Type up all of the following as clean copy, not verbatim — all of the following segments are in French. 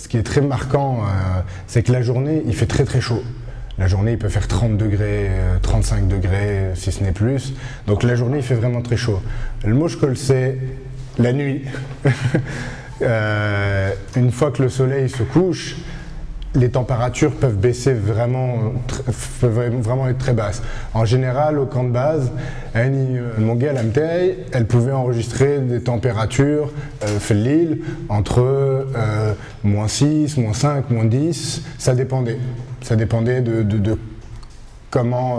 ce qui est très marquant, c'est que la journée, il fait très très chaud. La journée, il peut faire 30 degrés, 35 degrés, si ce n'est plus. Donc la journée, il fait vraiment très chaud. Le moshkol, c'est la nuit. Une fois que le soleil se couche, les températures peuvent baisser peuvent vraiment être très basses. En général, au camp de base, elle pouvait enregistrer des températures l'île entre -6, -5, -10, ça dépendait. Ça dépendait de comment,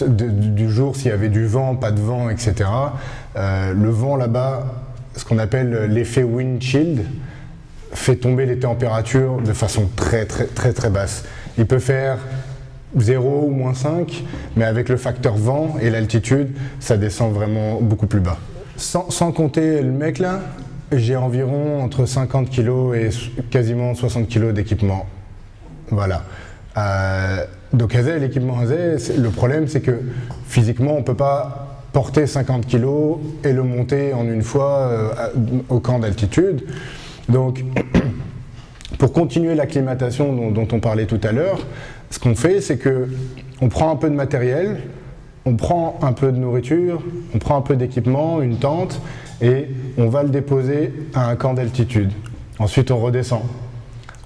du jour, s'il y avait du vent, pas de vent, etc. Le vent là-bas, ce qu'on appelle l'effet windshield, fait tomber les températures de façon très basse. Il peut faire 0 ou -5, mais avec le facteur vent et l'altitude, ça descend vraiment beaucoup plus bas. Sans compter le mec là, j'ai environ entre 50 kg et quasiment 60 kg d'équipement. Voilà. Donc l'équipement, le problème c'est que physiquement on ne peut pas porter 50 kg et le monter en une fois au camp d'altitude. Donc, pour continuer l'acclimatation dont on parlait tout à l'heure, ce qu'on fait, c'est qu'on prend un peu de matériel, on prend un peu de nourriture, on prend un peu d'équipement, une tente, et on va le déposer à un camp d'altitude. Ensuite, on redescend.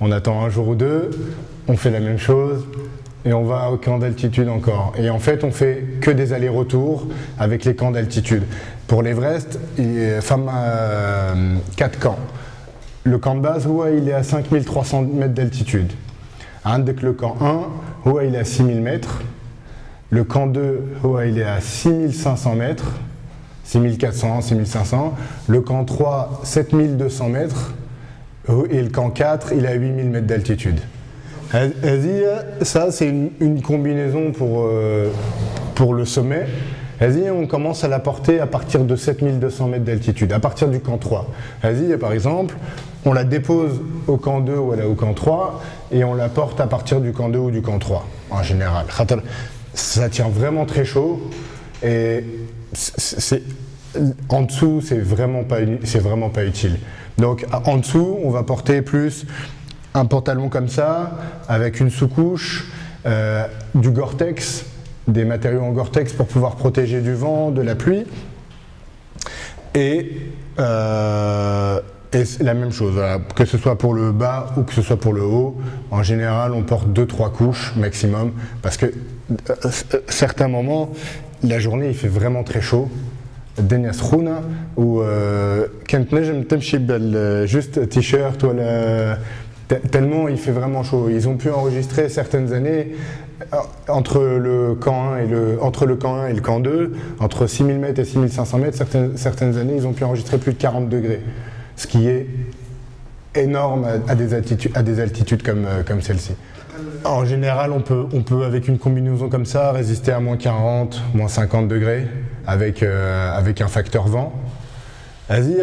On attend un jour ou deux, on fait la même chose, et on va au camp d'altitude encore. Et en fait, on fait que des allers-retours avec les camps d'altitude. Pour l'Everest, il y a 4 camps. Le camp de base, il est à 5300 mètres d'altitude. Le camp 1, il est à 6000 mètres. Le camp 2, il est à 6500 mètres. 6400, 6500. Le camp 3, 7200 mètres. Et le camp 4, il est à 8000 mètres d'altitude. Ça, c'est une combinaison pour le sommet. On commence à la porter à partir de 7200 mètres d'altitude, à partir du camp 3. Par exemple, on la dépose au camp 2 ou au camp 3 et on la porte à partir du camp 2 ou du camp 3, en général. Ça tient vraiment très chaud et en dessous, c'est vraiment pas utile. Donc en dessous, on va porter plus un pantalon comme ça, avec une sous-couche, du Gore-Tex, des matériaux en Gore-Tex pour pouvoir protéger du vent, de la pluie. Et la même chose, voilà, que ce soit pour le bas ou que ce soit pour le haut, en général on porte 2-3 couches maximum, parce que certains moments, la journée il fait vraiment très chaud. Ou juste t-shirt, tellement il fait vraiment chaud. Ils ont pu enregistrer certaines années entre le camp 1 et le camp 2, entre 6000 mètres et 6500 mètres, certaines années ils ont pu enregistrer plus de 40 degrés. Ce qui est énorme à des altitudes comme celle-ci. En général, on peut avec une combinaison comme ça résister à -40, -50 degrés avec un facteur vent.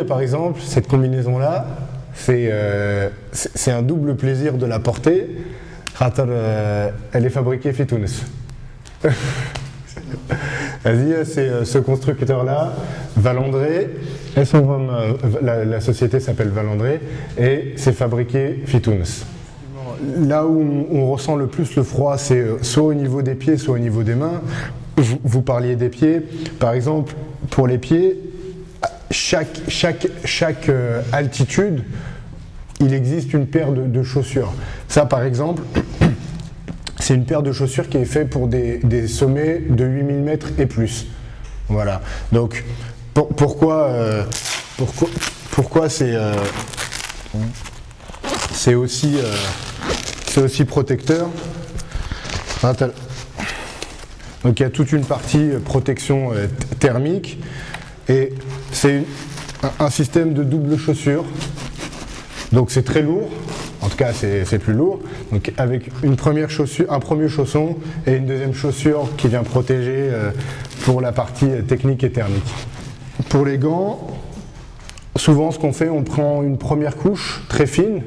Par exemple, cette combinaison-là, c'est un double plaisir de la porter. Elle est fabriquée à Tunis. C'est ce constructeur-là, Valandré. La société s'appelle Valandré et c'est fabriqué à Tunis. Là où on ressent le plus le froid, c'est soit au niveau des pieds, soit au niveau des mains. Vous parliez des pieds. Par exemple, pour les pieds, chaque altitude, il existe une paire de chaussures. Ça, par exemple, c'est une paire de chaussures qui est faite pour des sommets de 8000 mètres et plus. Voilà. Donc, pourquoi c'est aussi protecteur. Donc il y a toute une partie protection thermique et c'est un système de double chaussure. Donc c'est très lourd, en tout cas c'est plus lourd. Donc avec une première chaussure, un premier chausson et une deuxième chaussure qui vient protéger pour la partie technique et thermique. Pour les gants, souvent ce qu'on fait, on prend une première couche très fine.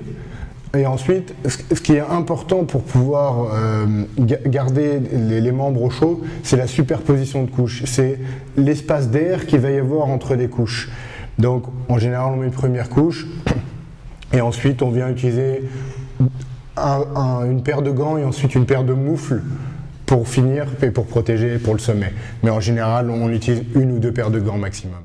Et ensuite, ce qui est important pour pouvoir garder les membres au chaud, c'est la superposition de couches. C'est l'espace d'air qu'il va y avoir entre les couches. Donc, en général, on met une première couche, Et ensuite, on vient utiliser une paire de gants et ensuite une paire de moufles pour finir et pour protéger pour le sommet. Mais en général, on utilise 1 ou 2 paires de gants maximum.